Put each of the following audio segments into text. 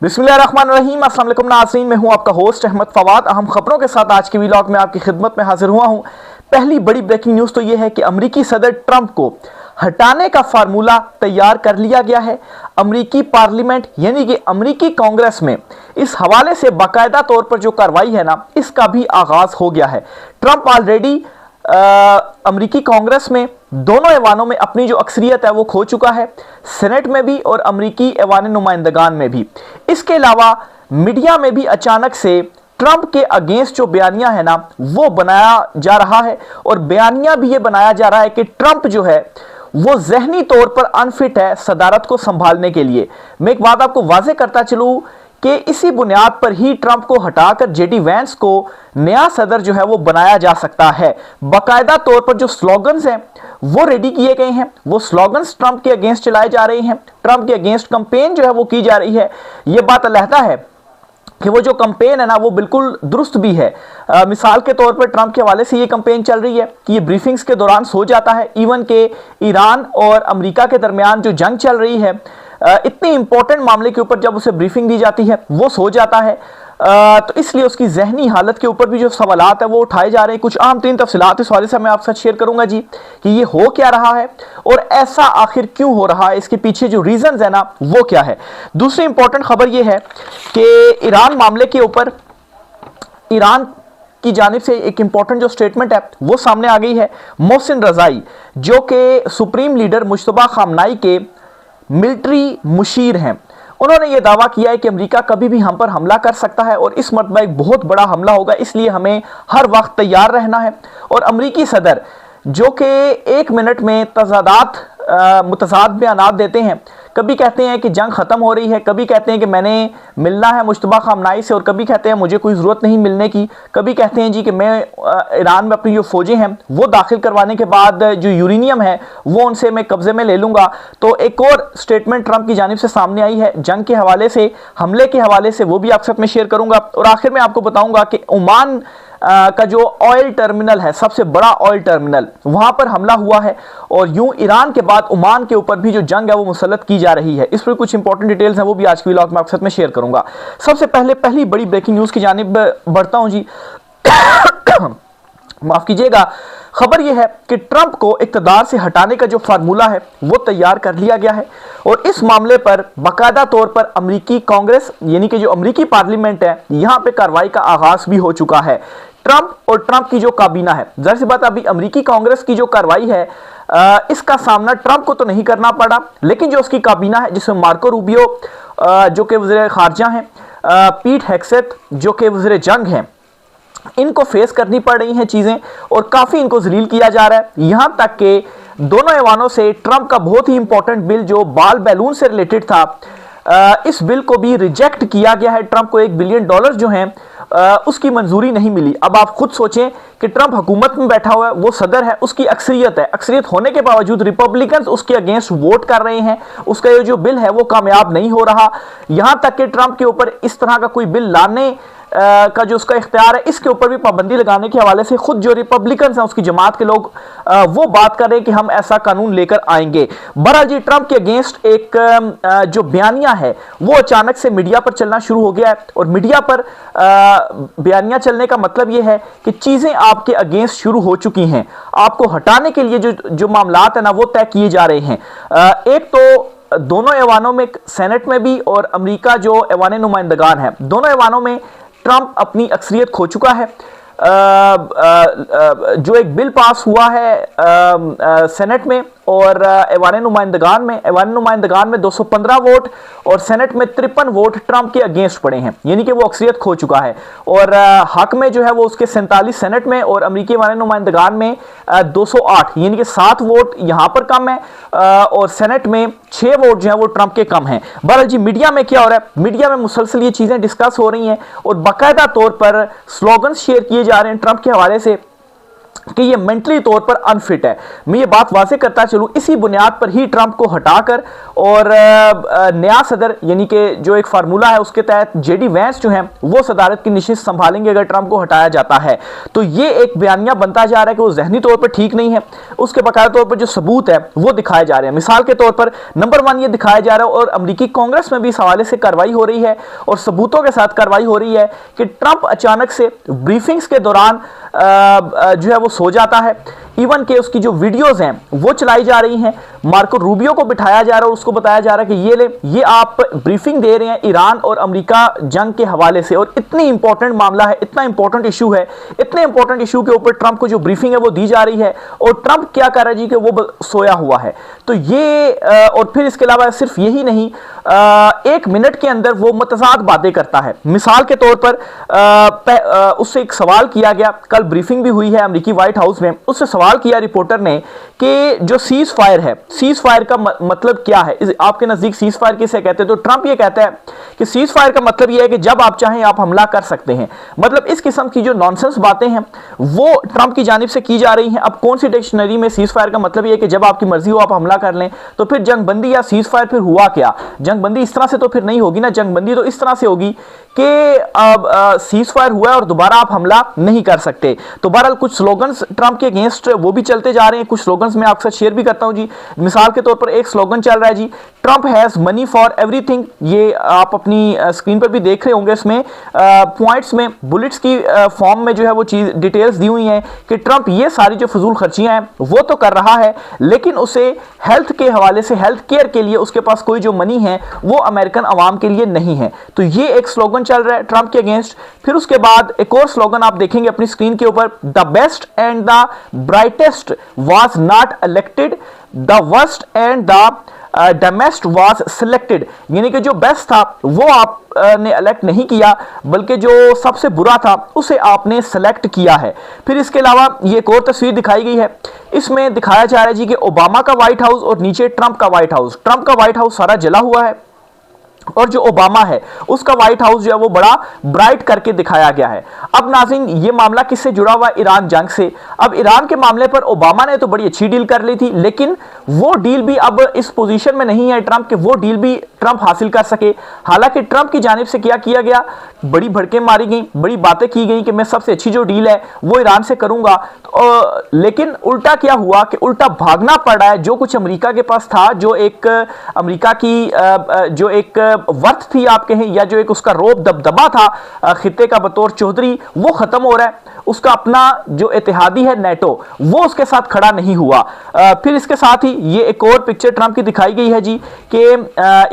बिस्मिल्लाहिर्रहमानिर्रहीम। अस्सलाम वालेकुम नाज़रीन, मैं हूं आपका होस्ट अहमद फवाद। अहम खबरों के साथ आज के व्लॉग में आपकी खिदमत में हाजिर हुआ हूं। पहली बड़ी ब्रेकिंग न्यूज़ तो यह है कि अमेरिकी सदर ट्रंप को हटाने का फार्मूला तैयार कर लिया गया है। अमेरिकी पार्लियामेंट यानी कि अमेरिकी कांग्रेस में इस हवाले से बाकायदा तौर पर जो कार्रवाई है ना, इसका भी आगाज हो गया है। ट्रंप ऑलरेडी अमेरिकी कांग्रेस में दोनों ऐवानों में अपनी जो अक्सरियत है वो खो चुका है, सेनेट में भी और अमेरिकी ऐवान नुमाइंदगान में भी। इसके अलावा मीडिया में भी अचानक से ट्रंप के अगेंस्ट जो बयानिया है ना वो बनाया जा रहा है, और बयानिया भी ये बनाया जा रहा है कि ट्रंप जो है वो जहनी तौर पर अनफिट है सदारत को संभालने के लिए। मैं एक बात आपको वाजे करता चलूं कि इसी बुनियाद पर ही ट्रंप को हटाकर जेडी वैंस को नया सदर जो है वो बनाया जा सकता है। बाकायदा तौर पर जो स्लोगन्स हैं वो रेडी किए गए हैं, वो स्लोगन्स ट्रंप के अगेंस्ट चलाए जा रहे हैं, ट्रंप के अगेंस्ट कंपेन जो है वो की जा रही है। ये बात अलहदा है कि वो जो कंपेन है ना वो बिल्कुल दुरुस्त भी है। मिसाल के तौर पर ट्रंप के हवाले से ये कंपेन चल रही है कि ये ब्रीफिंग्स के दौरान सो जाता है, इवन के ईरान और अमेरिका के दरमियान जो जंग चल रही है, इतने इंपॉर्टेंट मामले के ऊपर जब उसे ब्रीफिंग दी जाती है वो सो जाता है। तो इसलिए उसकी जहनी हालत के ऊपर भी जो सवालात है वो उठाए जा रहे हैं। कुछ अहम तीन तफसीलात इस हवाले से मैं आपके साथ शेयर करूंगा जी, कि ये हो क्या रहा है और ऐसा आखिर क्यों हो रहा है, इसके पीछे जो रीजंस है ना वो क्या है। दूसरी इंपॉर्टेंट खबर ये है कि ईरान मामले के ऊपर ईरान की जानिब से एक इंपॉर्टेंट जो स्टेटमेंट है वो सामने आ गई है। मोहसिन रजाई जो कि सुप्रीम लीडर मुश्तबा खामनाई के मिलिट्री मुशीर हैं, उन्होंने ये दावा किया है कि अमेरिका कभी भी हम पर हमला कर सकता है और इस मरतबा एक बहुत बड़ा हमला होगा, इसलिए हमें हर वक्त तैयार रहना है। और अमेरिकी सदर जो कि एक मिनट में मुतज़ाद बयानात देते हैं, कभी कहते हैं कि जंग ख़त्म हो रही है, कभी कहते हैं कि मैंने मिलना है मुश्तबा खामनाई से, और कभी कहते हैं मुझे कोई ज़रूरत नहीं मिलने की, कभी कहते हैं जी कि मैं ईरान में अपनी जो फ़ौजें हैं वो दाखिल करवाने के बाद जो यूरेनियम है वो उनसे मैं कब्ज़े में ले लूँगा। तो एक और स्टेटमेंट ट्रंप की जानिब से सामने आई है जंग के हवाले से, हमले के हवाले से, वो भी आपके साथ में शेयर करूँगा। और आखिर में आपको बताऊँगा कि ओमान का जो ऑयल टर्मिनल है, सबसे बड़ा ऑयल टर्मिनल, वहां पर हमला हुआ है, और यूं ईरान के बाद ओमान के ऊपर भी जो जंग है वो मुसल्लत की जा रही है। इस पर कुछ इंपॉर्टेंट डिटेल्स हैं वो भी आज के व्लॉग में आपके साथ में शेयर करूंगा। सबसे पहले पहली बड़ी ब्रेकिंग न्यूज की जानिब बढ़ता हूं जी। माफ कीजिएगा, खबर यह है कि ट्रंप को इक़्तिदार से हटाने का जो फार्मूला है वो तैयार कर लिया गया है, और इस मामले पर बाकायदा तौर पर अमेरिकी कांग्रेस यानी कि जो अमेरिकी पार्लियामेंट है यहां पे कार्रवाई का आगाज भी हो चुका है। ट्रंप और ट्रंप की जो काबीना है, जाहिर सी बात अभी अमेरिकी कांग्रेस की जो कार्रवाई है इसका सामना ट्रंप को तो नहीं करना पड़ा, लेकिन जो उसकी काबीना है जिसमें मार्को रूबियो जो कि वज़ीर खारजा हैं, पीट हेगसेथ जो कि वज़ीर जंग हैं, इनको फेस करनी पड़ रही हैं चीज़ें, और काफ़ी इनको जलील किया जा रहा है। यहाँ तक कि दोनों ऐवानों से ट्रंप का बहुत ही इंपॉर्टेंट बिल जो बाल बैलून से रिलेटेड था, इस बिल को भी रिजेक्ट किया गया है। ट्रंप को $1 बिलियन जो हैं उसकी मंजूरी नहीं मिली। अब आप खुद सोचें कि ट्रंप हुकूमत में बैठा हुआ है, वो सदर है, उसकी अक्सरियत है, अक्सरियत होने के बावजूद रिपब्लिकन्स उसके अगेंस्ट वोट कर रहे हैं, उसका ये जो बिल है वो कामयाब नहीं हो रहा। यहां तक कि ट्रंप के ऊपर इस तरह का कोई बिल लाने का जो उसका इख्तियार है, इसके ऊपर भी पाबंदी लगाने के हवाले से खुद जो रिपब्लिकन्स हैं उसकी जमात के लोग वो बात कर रहे हैं कि हम ऐसा कानून लेकर आएंगे। बहरहाल जी, ट्रंप के अगेंस्ट एक जो बयानिया है वो अचानक से मीडिया पर चलना शुरू हो गया है, और मीडिया पर बयानिया चलने का मतलब ये है कि चीजें आपके अगेंस्ट शुरू हो चुकी हैं, आपको हटाने के लिए जो मामलात है ना वो तय किए जा रहे हैं। एक तो दोनों ऐवानों में, सेनेट में भी और अमेरिका जो ऐवान नुमाइंदगान है, दोनों ऐवानों में ट्रंप अपनी अक्सरियत खो चुका है। जो एक बिल पास हुआ है सेनेट में और ऐवान नुमाइंदगान में 215 वोट और सेनेट में 53 वोट ट्रंप के अगेंस्ट पड़े हैं, यानी कि वो अक्सरियत खो चुका है। और हक में जो है वो उसके 47 सेनेट में और अमेरिकी ऐवान नुमाइंदगान में 208, यानी कि 7 वोट यहां पर कम है, और सेनेट में 6 वोट जो है वो ट्रंप के कम हैं। बहरहाल जी, मीडिया में क्या हो रहा है, मीडिया में मुसलसल ये चीजें डिस्कस हो रही हैं और बाकायदा तौर पर स्लोगन शेयर किए जा रहे हैं ट्रंप के हवाले से कि ये मेंटली तौर पर अनफिट है। मैं ये बात वाज़ेह करता चलूं, इसी बुनियाद पर ही ट्रंप को हटाकर और नया सदर यानी कि जो एक फार्मूला है उसके तहत जेडी वैंस जो है वो सदारत की नशिस्त संभालेंगे अगर ट्रंप को हटाया जाता है। तो ये एक बयानिया बनता जा रहा है कि वो जहनी तौर पर ठीक नहीं है, उसके बाकायदा तौर पर जो सबूत है वो दिखाए जा रहे हैं। मिसाल के तौर पर नंबर 1 ये दिखाया जा रहा है और अमरीकी कांग्रेस में भी इस हवाले से कार्रवाई हो रही है और सबूतों के साथ कार्रवाई हो रही है कि ट्रंप अचानक से ब्रीफिंग्स के दौरान जो है वो सो जाता है। इवन के उसकी जो वीडियोस हैं वो चलाई जा रही हैं, मार्को रूबियो को बिठाया जा रहा है और उसको बताया जा रहा है कि ये आप ब्रीफिंग दे रहे हैं ईरान और अमेरिका जंग के हवाले से, और इतनी इंपॉर्टेंट मामला है, इतना इंपॉर्टेंट इशू है, इतने इंपॉर्टेंट इशू के ऊपर ट्रंप को जो ब्रीफिंग है वो दी जा रही है और ट्रंप क्या कर रहा है जी कि वो सोया हुआ है। तो ये और फिर इसके अलावा सिर्फ यही नहीं, 1 मिनट के अंदर वो मुतज़ाद बातें करता है। मिसाल के तौर पर उससे एक सवाल किया गया, कल ब्रीफिंग भी हुई है अमेरिकी व्हाइट हाउस में, उससे सवाल किया रिपोर्टर ने कि जो सीज फायर है, सीज फायर का मतलब क्या है, आपके नजदीक सीज फायर किसे कहते हैं? तो ट्रंप ये कहता है कि सीज फायर का मतलब ये है कि जब आप चाहें आप हमला कर सकते हैं। मतलब इस किस्म की जो नॉनसेंस बातें हैं वो ट्रंप की जानिब से की जा रही हैं। अब कौन सी डिक्शनरी में सीज फायर का मतलब ये है कि जब आपकी मर्जी हो आप हमला कर लें, तो फिर जंगबंदी या सीज फायर फिर हुआ क्या? जंगबंदी इस तरह से तो फिर नहीं होगी ना, जंगबंदी तो इस तरह से होगी कि अब सीज फायर हुआ है और दोबारा आप हमला नहीं कर सकते। तो बहरहाल कुछ स्लोगन्स ट्रंप के अगेंस्ट वो भी चलते जा रहे हैं, कुछ स्लोगन्स मैं आपके साथ शेयर भी करता हूं जी। मिसाल के तौर पर एक स्लोगन चल रहा है जी, Trump has money for everything. ये आप अपनी स्क्रीन पर भी देख रहे होंगे, इसमें पॉइंट्स में बुलेट्स की फॉर्म में जो है वो चीज डिटेल्स दी हुई हैं कि ट्रंप ये सारी जो फजूल खर्चियां हैं वो तो कर रहा है, लेकिन उसे हेल्थ के हवाले से, हेल्थ केयर के लिए उसके पास कोई जो मनी है वो अमेरिकन अवाम के लिए नहीं है। तो ये एक स्लोगन चल रहा है ट्रंप के अगेंस्ट। फिर उसके बाद एक और स्लोगन आप देखेंगे अपनी स्क्रीन के ऊपर, the best and the brightest was not elected, the worst and the dumbest was selected. यानी कि जो बेस्ट था वो आपने इलेक्ट नहीं किया, बल्कि जो सबसे बुरा था उसे आपने सेलेक्ट किया है। फिर इसके अलावा ये एक और तस्वीर दिखाई गई है, इसमें दिखाया जा रहा है जी कि ओबामा का व्हाइट हाउस और नीचे ट्रंप का व्हाइट हाउस। ट्रंप का व्हाइट हाउस सारा जला हुआ है और जो ओबामा है उसका व्हाइट हाउस जो है वो बड़ा ब्राइट करके दिखाया गया है। अब नाज़रीन ये मामला किससे जुड़ा हुआ है? ईरान जंग से। अब ईरान के मामले पर ओबामा ने तो बड़ी अच्छी डील कर ली थी, लेकिन वो डील भी अब इस पोजीशन में नहीं है ट्रंप के वो डील भी ट्रंप हासिल कर सके। हालांकि ट्रंप की जानिब से क्या किया गया, बड़ी भड़कें मारी गई, बड़ी बातें की गई कि मैं सबसे अच्छी जो डील है वो ईरान से करूंगा, लेकिन उल्टा क्या हुआ कि उल्टा भागना पड़ रहा है। जो कुछ अमेरिका के पास था, जो एक अमेरिका की जो एक वर्थ थी आप कहें, या जो एक उसका रोब दबदबा था खित्ते का बतौर चौधरी, वो खत्म हो रहा है। उसका अपना जो इत्तेहादी है नेटो, वो उसके साथ खड़ा नहीं हुआ। फिर इसके साथ ही ये एक और पिक्चर ट्रंप की दिखाई गई है जी कि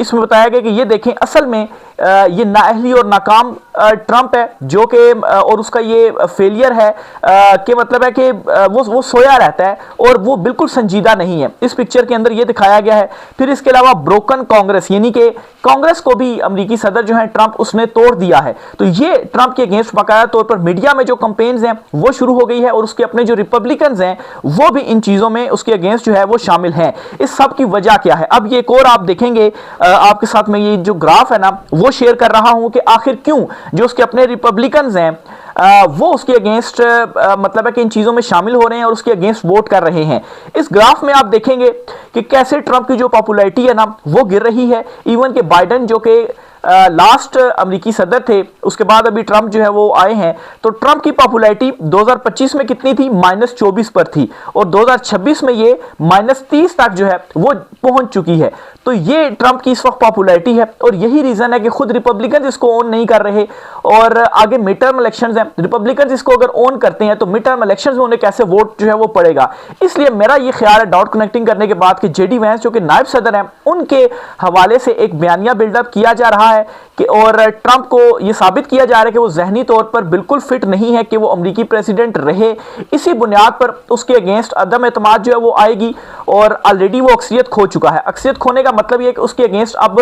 इसमें बताया गया कि ये देखें असल में ये नाअहली और नाकाम ट्रंप है, जो कि और उसका ये फेलियर है कि मतलब है कि वो सोया रहता है और वो बिल्कुल संजीदा नहीं है। इस पिक्चर के अंदर ये दिखाया गया है। फिर इसके अलावा ब्रोकन कांग्रेस, यानी कि कांग्रेस को भी अमेरिकी सदर जो है ट्रंप उसने तोड़ दिया है। तो ये ट्रंप के अगेंस्ट बाकायदा तौर पर मीडिया में जो कैंपेन्स हैं वो शुरू हो गई है और उसके अपने जो रिपब्लिकन्स हैं वो भी इन चीजों में उसके अगेंस्ट जो है वो शामिल हैं। इस सब की वजह क्या है? अब ये एक और आप देखेंगे, आपके साथ में ये जो ग्राफ है ना वो शेयर कर रहा हूं कि आखिर क्यों जो उसके अपने रिपब्लिकन्स हैं वो उसके अगेंस्ट मतलब है कि इन चीजों में शामिल हो रहे हैं और उसके अगेंस्ट वोट कर रहे हैं। इस ग्राफ में आप देखेंगे कि कैसे ट्रंप की जो पॉपुलैरिटी है ना वो गिर रही है। इवन के बाइडेन जो कि लास्ट अमेरिकी सदर थे, उसके बाद अभी ट्रंप जो है वो आए हैं, तो ट्रंप की पॉपुलैरिटी 2025 में कितनी थी? -24 पर थी और 2026 में ये -30 तक जो है वो पहुंच चुकी है। तो ये ट्रंप की इस वक्त पॉपुलैरिटी है और यही रीजन है कि खुद रिपब्लिकन इसको ओन नहीं कर रहे और आगे मिड टर्म इलेक्शंस हैं। रिपब्लिकन इसको अगर ओन करते हैं तो मिड टर्म इलेक्शंस में उन्हें कैसे वोट जो है वो पड़ेगा। इसलिए मेरा ये ख्याल है डाउट कनेक्टिंग करने के बाद कि जेडी वैंस जो कि नायब सदर हैं उनके हवाले से एक बयानिया बिल्डअप किया जा रहा है कि और ट्रंप को यह साबित किया जा रहा है कि वो जहनी तौर पर बिल्कुल फिट नहीं है कि वो अमेरिकी प्रेसिडेंट रहे। इसी बुनियाद पर उसके अगेंस्ट अदम एतमाद जो है वो आएगी और ऑलरेडी वो अक्सरियत खो चुका है। अक्सरियत खोने का मतलब यह कि उसके अगेंस्ट अब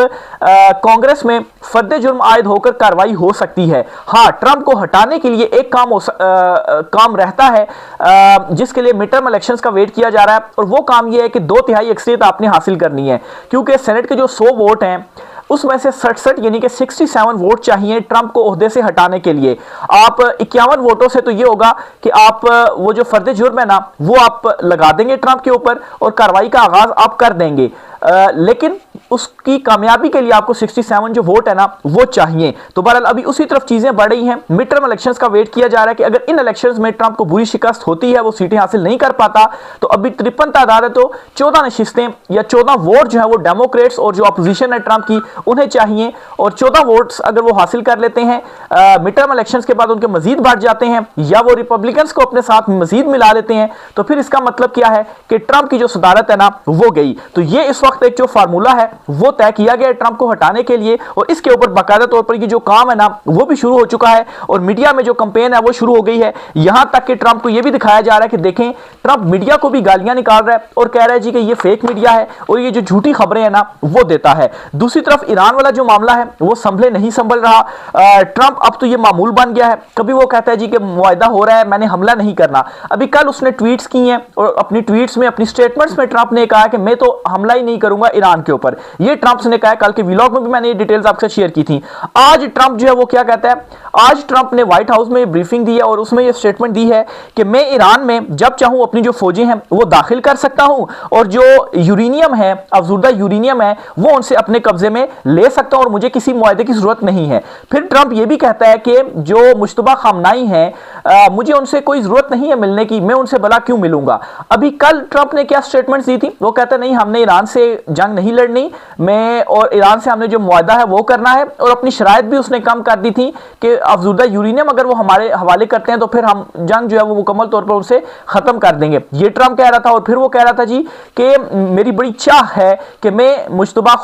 कांग्रेस में फर्द जुर्म आयद होकर कार्रवाई हो सकती है। हाँ, ट्रंप को हटाने के लिए एक काम रहता है जिसके लिए मिड टर्म इलेक्शंस का वेट किया जा रहा है और वो काम यह है कि 2/3 अक्सरियत आपने हासिल करनी है, क्योंकि सेनेट के जो 100 वोट हैं उसमें से 67 यानी कि 67 वोट चाहिए ट्रंप को ओहदे से हटाने के लिए। आप 51 वोटों से तो ये होगा कि आप वो जो फर्द जुर्म है ना वो आप लगा देंगे ट्रंप के ऊपर और कार्रवाई का आगाज आप कर देंगे, लेकिन उसकी कामयाबी के लिए आपको 67 जो वोट है ना वो चाहिए। तो बहरहाल अभी उसी तरफ चीजें बढ़ रही हैं। मिड टर्म इलेक्शंस का वेट किया जा रहा है कि अगर इन इलेक्शंस में ट्रंप को बुरी शिकस्त होती है, वो सीटें हासिल नहीं कर पाता, तो अभी 53 तादाद है, तो 14 नशिस्तें या 14 वोट जो है वो डेमोक्रेट्स और जो अपोजिशन है ट्रंप की उन्हें चाहिए। और 14 वोट्स अगर वो हासिल कर लेते हैं मिड टर्म इलेक्शंस के बाद, उनके मजीद बढ़ जाते हैं या वो रिपब्लिकन्स को अपने साथ मजीद मिला लेते हैं, तो फिर इसका मतलब क्या है कि ट्रंप की जो सदारत है ना वो गई। तो ये इस वक्त एक जो फार्मूला है वो तय किया गया है ट्रंप को हटाने के लिए, और इसके ऊपर बाकायदा तौर पर ये जो काम है ना वो भी शुरू हो चुका है और मीडिया में जो कैंपेन है वो शुरू हो गई है। यहां तक कि ट्रंप को ये भी दिखाया जा रहा है कि देखें, ट्रंप मीडिया को भी गालियां निकाल रहा है और कह रहा है जी कि ये फेक मीडिया है और ये जो झूठी खबरें हैं ना वो देता है। दूसरी तरफ ईरान वाला जो मामला है वो संभले नहीं संभल रहा। ट्रंप अब तो ये मामूल बन गया है, कभी वो कहता है जी कि मुआहदा हो रहा है, मैंने हमला नहीं करना। अभी कल उसने ट्वीट्स की हैं और अपनी ट्वीट्स में, अपनी स्टेटमेंट्स में ट्रंप ने कहा कि मैं तो हमला ही नहीं करूंगा ईरान के ऊपर। ये ट्रंप ने कहा, कल के व्लॉग में भी मैंने ये डिटेल्स आपसे शेयर की थी। आज ट्रंप जो है वो क्या कहता है, आज ट्रंप ने व्हाइट हाउस में ब्रीफिंग दी है और उसमें ये स्टेटमेंट दी है कि मैं ईरान में जब चाहूं अपनी जो फौजें हैं वो दाखिल कर सकता हूं और जो यूरेनियम है, अफजूदा यूरेनियम है, वो उनसे अपने कब्जे में ले सकता हूं और मुझे किसी मुआहदे की जरूरत नहीं है। फिर ट्रंप ये भी कहता है कि जो मुश्तबा खामनाई है, मुझे उनसे कोई जरूरत नहीं है मिलने की, मैं उनसे भला क्यों मिलूंगा। अभी कल ट्रंप ने क्या स्टेटमेंट दी थी, वो कहता नहीं, हमने ईरान से जंग नहीं लड़नी, मैं और ईरान से हमने जो मुआहदा है वो करना है, और अपनी शराइत भी उसने कम कर दी थी कि अफजूदा यूरेनियम अगर वो हमारे हवाले करते हैं तो फिर हम जंग जो है वो मुकम्मल तौर पर उनसे खत्म कर देंगे। ये ट्रंप कह रहा था। और फिर वो कह रहा था जी कि मेरी बड़ी चाह है कि मैं मुश्तबा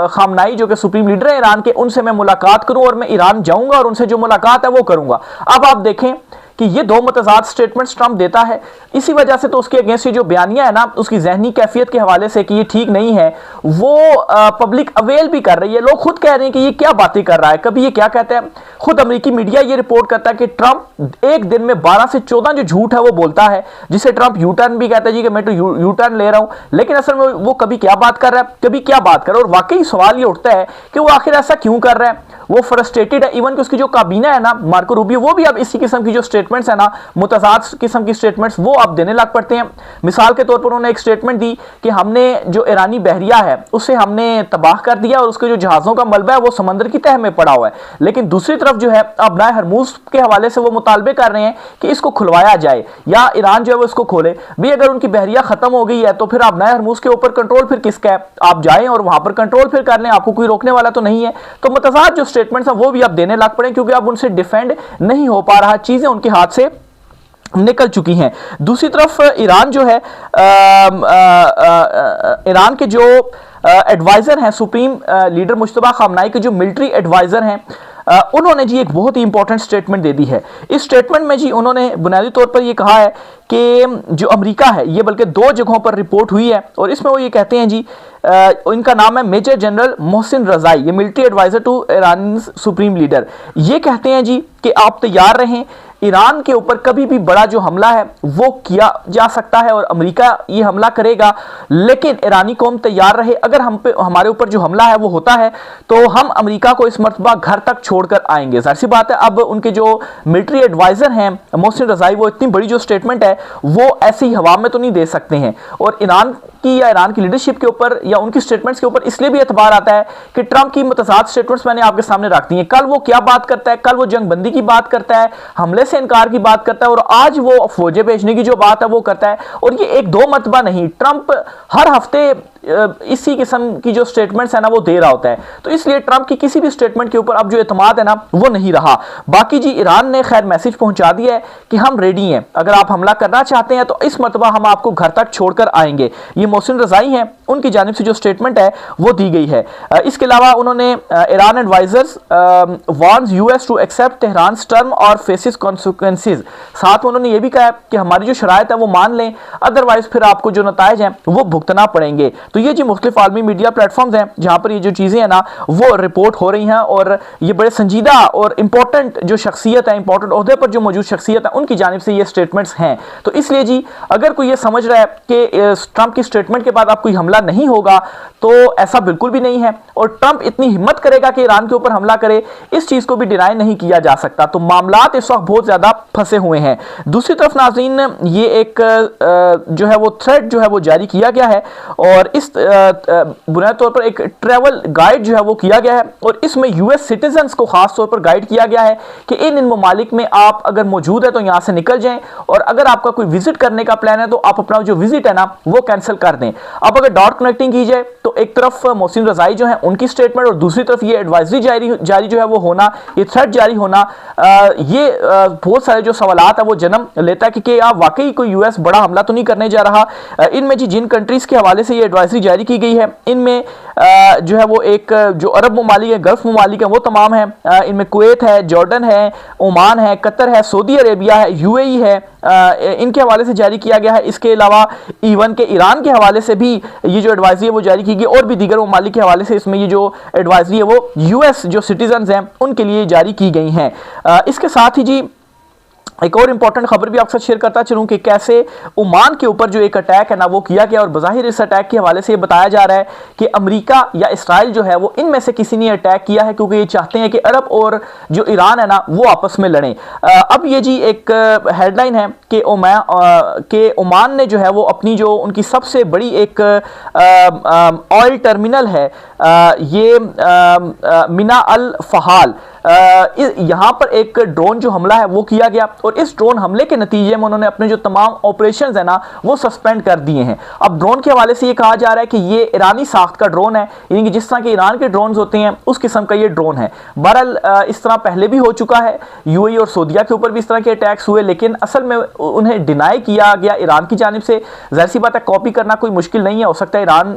खामनाई जो कि सुप्रीम लीडर है ईरान के, उनसे मैं मुलाकात करूं और मैं ईरान जाऊंगा और उनसे जो मुलाकात है वो करूंगा। अब आप देखें कि ये दो मुतज़ाद स्टेटमेंट्स ट्रंप देता है। इसी वजह से तो उसके अगेंस्ट जो बयानिया है ना, उसकी जहनी कैफियत के हवाले से कि ये ठीक नहीं है, वो पब्लिक अवेल भी कर रही है। लोग खुद कह रहे हैं कि ये क्या बातें कर रहा है। कभी ये क्या कहता है, खुद अमेरिकी मीडिया ये रिपोर्ट करता है कि ट्रंप एक दिन में 12 से 14 जो झूठ है वो बोलता है, जिसे ट्रंप यू टर्न भी कहता है जी कि मैं तो यू टर्न ले रहा हूं, लेकिन असल में वो कभी क्या बात कर रहा है, कभी क्या बात कर रहा है। और वाकई सवाल ये उठता है कि वो आखिर ऐसा क्यों कर रहा है। वो फ्रस्ट्रेटेड है। इवन कि उसकी जो काबीना है ना, मार्को रूबियो, वो भी अब इसी किस्म की जो स्टेटमेंट्स है ना, मुतज़ाद किस्म की स्टेटमेंट्स वो अब देने लग पड़ते हैं। मिसाल के तौर पर उन्होंने एक स्टेटमेंट दी कि हमने जो ईरानी बहरिया है उसे हमने तबाह कर दिया और उसके जो जहाज़ों का मलबा है वो समंदर की तह में पड़ा हुआ है। लेकिन दूसरी तरफ जो है अबनाए हरमूज के हवाले से वो मुतालबे कर रहे हैं कि इसको खुलवाया जाए या ईरान जो है वो इसको खोले। भी अगर उनकी बहरिया खत्म हो गई है तो फिर अबनाए हरमूज के ऊपर कंट्रोल फिर किसका है, आप जाएं और वहां पर कंट्रोल फिर कर लें, आपको कोई रोकने वाला तो नहीं है। तो मुतज़ाद जो स्टेटमेंट्स हैं वो भी अब देने लग पड़े क्योंकि अब उनसे डिफेंड नहीं हो पा रहा, चीजें उनके हाथ से निकल चुकी हैं। दूसरी तरफ ईरान जो है, ईरान के जो एडवाइजर हैं, सुप्रीम लीडर मुश्तबा खामनाई के जो मिलिट्री एडवाइजर हैं, उन्होंने जी एक बहुत ही इंपॉर्टेंट स्टेटमेंट दे दी है। इस स्टेटमेंट में जी उन्होंने बुनियादी तौर पर ये कहा है कि जो अमेरिका है, ये बल्कि 2 जगहों पर रिपोर्ट हुई है और इसमें वो ये कहते हैं जी, इनका नाम है मेजर जनरल मोहसिन रजाई, ये military adviser to Iran supreme leader. ये कहते हैं जी कि आप तैयार रहें, ईरान के ऊपर कभी भी बड़ा जो हमला है वो किया जा सकता है और अमेरिका ये हमला करेगा, लेकिन ईरानी कौम तैयार रहे, अगर हम पे हमारे ऊपर जो हमला है वो होता है तो हम अमेरिका को इस मर्तबा घर तक छोड़कर आएंगे। जाहिर सी बात है, अब उनके जो मिलिट्री एडवाइजर हैं मोहसिन रजाई, वो इतनी बड़ी जो स्टेटमेंट है वो ऐसी हवा में तो नहीं दे सकते हैं। और ईरान की या ईरान की लीडरशिप के ऊपर या उनकी स्टेटमेंट्स के ऊपर इसलिए भी एतबार आता है कि ट्रंप की मुतज़ाद स्टेटमेंट्स मैंने आपके सामने रख दी हैं। कल वो क्या बात करता है, कल वो जंगबंदी की बात करता है, हमले से इनकार की बात करता है, और आज वो फौजें भेजने की जो बात है वो करता है। और ये एक दो मरतबा नहीं, ट्रंप हर हफ्ते इसी किस्म की जो स्टेटमेंट्स है ना वो दे रहा होता है। तो इसलिए ट्रंप की किसी भी स्टेटमेंट के ऊपर अब जो एतमाद है ना वो नहीं रहा। बाकी जी ईरान ने खैर मैसेज पहुंचा दिया है कि हम रेडी हैं, अगर आप हमला करना चाहते हैं तो इस मरतबा हम आपको घर तक छोड़कर आएंगे। ये मोहसिन रजाई हैं, उनकी जानिब से जो स्टेटमेंट है वो दी गई है। इसके अलावा उन्होंने Iran advisers warns US to accept Tehran term और फेसिस कॉन्सिक्वेंसेस, साथ में उन्होंने ये भी कहा कि हमारी जो शराइत है वो मान लें, अदरवाइज फिर आपको जो नताइज हैं वो भुगतना पड़ेंगे। तो ये जी मुख्तलिफ आलमी मीडिया प्लेटफॉर्म्स हैं जहां पर ये जो चीज़ें हैं ना वो रिपोर्ट हो रही हैं, और ये बड़े संजीदा और इंपॉर्टेंट जो शख्सियत है, इंपॉर्टेंट ओहदे पर जो मौजूद शख्सियत है, उनकी जानिब से ये स्टेटमेंट्स हैं। तो इसलिए जी अगर कोई ये समझ रहा है कि ट्रंप की स्टेटमेंट के बाद अब कोई हमला नहीं होगा, तो ऐसा बिल्कुल भी नहीं है। और ट्रंप इतनी हिम्मत करेगा कि ईरान के ऊपर हमला करे, इस चीज़ को भी डिनाई नहीं किया जा सकता। तो मामलात इस वक्त बहुत ज़्यादा फंसे हुए हैं। दूसरी तरफ नाज़रीन, ये एक जो है वो थ्रेड जो है वो जारी किया गया है, और इस बुनियादी तौर पर एक ट्रैवल गाइड जो है वो किया गया है, और इसमें यूएस सिटीजन्स को खास तौर पर गाइड किया गया है कि इन ममालिक में आप अगर मौजूद है तो यहाँ से निकल जाएं, और अगर आपका कोई विजिट करने का प्लान है तो आप अपना जो विजिट है ना वो कैंसिल कर दें। अब अगर डॉट कनेक्टिंग की जाए तो एक तरफ मोहसिन रज़ाई जो है उनकी स्टेटमेंट, और दूसरी तरफ ये एडवाइजरी जारी जो है वो होना, ये थ्रेड जारी होना, ये बहुत सारे जो सवालात है वो जन्म लेता है कि क्या वाकई कोई यूएस बड़ा हमला तो नहीं करने जा रहा। इनमें जी जिन कंट्रीज के हवाले से ये एडवाइजरी जारी की गई है, इनमें जो है वो एक जो अरब ममालिक है, गल्फ ममालिक है, वो तमाम है। इनमें कुवैत है, जॉर्डन है, ओमान है, कतर है, सऊदी अरेबिया है, यूएई है, इनके हवाले से जारी किया गया है। इसके अलावा इवन के ईरान के हवाले से भी ये जो एडवाइजरी है वो जारी की गई, और भी दीगर ममालिक के हवाले से इसमें ये जो एडवाइजरी है वो यूएस जो सिटीजन्स हैं उनके लिए जारी की गई हैं। इसके साथ ही जी एक और इंपॉर्टेंट खबर भी आपके साथ शेयर करता चलूं कि कैसे ओमान के ऊपर जो एक अटैक है ना वो किया गया, और बज़ाहिर इस अटैक के हवाले से ये बताया जा रहा है कि अमेरिका या इसराइल जो है वो इनमें से किसी ने अटैक किया है, क्योंकि ये चाहते हैं कि अरब और जो ईरान है ना वो आपस में लड़ें। अब ये जी एक हेडलाइन है कि ओमान ने जो है वो अपनी जो उनकी सबसे बड़ी एक ऑयल टर्मिनल है, ये मिना अल फहाल, यहाँ पर एक ड्रोन जो हमला है वो किया गया, और इस ड्रोन हमले के नतीजे में उन्होंने अपने जो तमाम ऑपरेशंस है ना वो सस्पेंड कर दिए हैं। अब ड्रोन के हवाले से ये कहा जा रहा है कि ये ईरानी साख्त का ड्रोन है, यानी कि जिस तरह के ईरान के ड्रोन होते हैं उस किस्म का ये ड्रोन है। बहरहाल इस तरह पहले भी हो चुका है, यूएई और सऊदीया के ऊपर भी इस तरह के अटैक्स हुए, लेकिन असल में उन्हें डिनाई किया गया ईरान की जानिब से। जाहिर सी बात है कॉपी करना कोई मुश्किल नहीं है, हो सकता है ईरान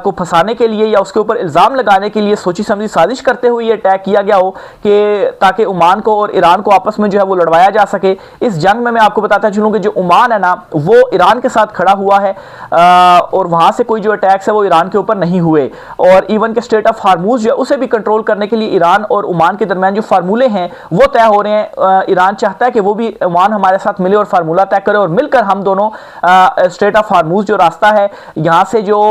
को फंसाने के लिए या उसके ऊपर इल्ज़ाम लगाने के लिए सोची समझी साजिश करते हुए ये अटैक किया गया हो, कि ताकि ओमान को और ईरान को आपस में जो है वो लड़वाया जा सके। इस जंग में मैं आपको बताता चलूँ कि जो ओमान है ना वो ईरान के साथ खड़ा हुआ है, और वहाँ से कोई जो अटैक्स है वो ईरान के ऊपर नहीं हुए, और इवन के स्ट्रेट ऑफ हार्मूज जो है उसे भी कंट्रोल करने के लिए ईरान और ओमान के दरमियान जो फार्मूले हैं वो तय हो रहे हैं। ईरान चाहता है कि वो भी ओमान हमारे साथ मिले और फार्मूला तय करे, और मिलकर हम दोनों स्ट्रेट ऑफ हार्मूज जो रास्ता है यहाँ से जो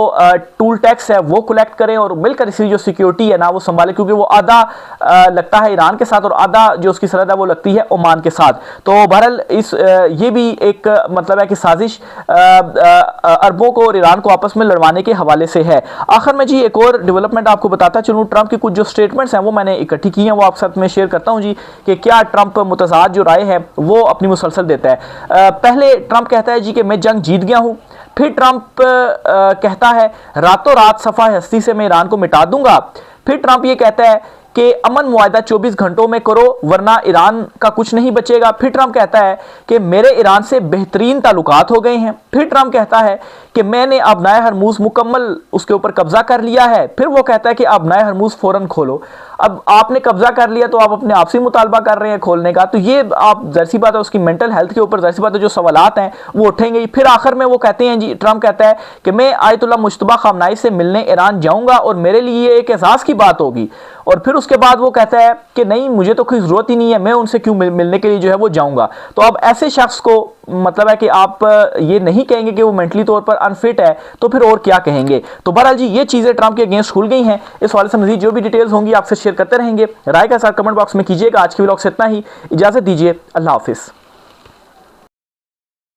टूल टैक्स है वो कलेक्ट करें, और मिलकर इसी जो सिक्योरिटी है ना वो संभाले, क्योंकि वो आधा लगता है ईरान के साथ और आधा जो उसकी सरहद है वो लगती है ओमान के साथ। तो बहरहाल इस ये भी एक मतलब है कि साजिश अरबों को और ईरान को आपस में लड़वाने के हवाले से है। आखिर में जी एक और डेवलपमेंट आपको बताता चलूँ, ट्रंप की कुछ जो स्टेटमेंट्स हैं वो मैंने इकट्ठी की हैं, वो आपके साथ में शेयर करता हूँ जी कि क्या ट्रंप मुतज़ाद जो राय है वो अपनी मुसलसल देता है। पहले ट्रंप कहता है जी कि मैं जंग जीत गया हूँ, फिर ट्रंप कहता है रातों रात सफ़ा हस्ती से मैं ईरान को मिटा दूंगा, फिर ट्रंप ये कहता है कि अमन मुआहदा 24 घंटों में करो वरना ईरान का कुछ नहीं बचेगा, फिर ट्रंप कहता है कि मेरे ईरान से बेहतरीन ताल्लुकात हो गए हैं, फिर ट्रंप कहता है कि मैंने आबनाए हरमूज मुकम्मल उसके ऊपर कब्जा कर लिया है, फिर वो कहता है कि आबनाए हरमूज फौरन खोलो। अब आपने कब्जा कर लिया तो आप अपने आप से मुतालबा कर रहे हैं खोलने का, तो ये आप जाहिर सी बात है उसकी मेंटल हेल्थ के ऊपर जाहिर सी बात है जो सवालात हैं वो उठेंगे। फिर आखिर में वो कहते हैं जी, ट्रंप कहता है कि मैं आयतुल्लाह मुश्तबा खामनाई से मिलने ईरान जाऊंगा और मेरे लिए एक एहसास की बात होगी, और फिर उसके बाद वो कहता है कि नहीं मुझे तो कोई ज़रूरत ही नहीं है, मैं उनसे क्यों मिलने के लिए जो है वो जाऊंगा। तो अब ऐसे शख्स को मतलब है कि आप ये नहीं कहेंगे कि वो मेंटली तौर पर अनफिट है, तो फिर और क्या कहेंगे। तो बहरहाल जी ये चीज़ें ट्रंप के अगेंस्ट खुल गई हैं। इस वाले से मजीद जो भी डिटेल्स होंगी आपसे शेयर करते रहेंगे, राय का साथ कमेंट बॉक्स में कीजिएगा। आज की व्लॉग से इतना ही, इजाज़त दीजिए, अल्लाह हाफिज़।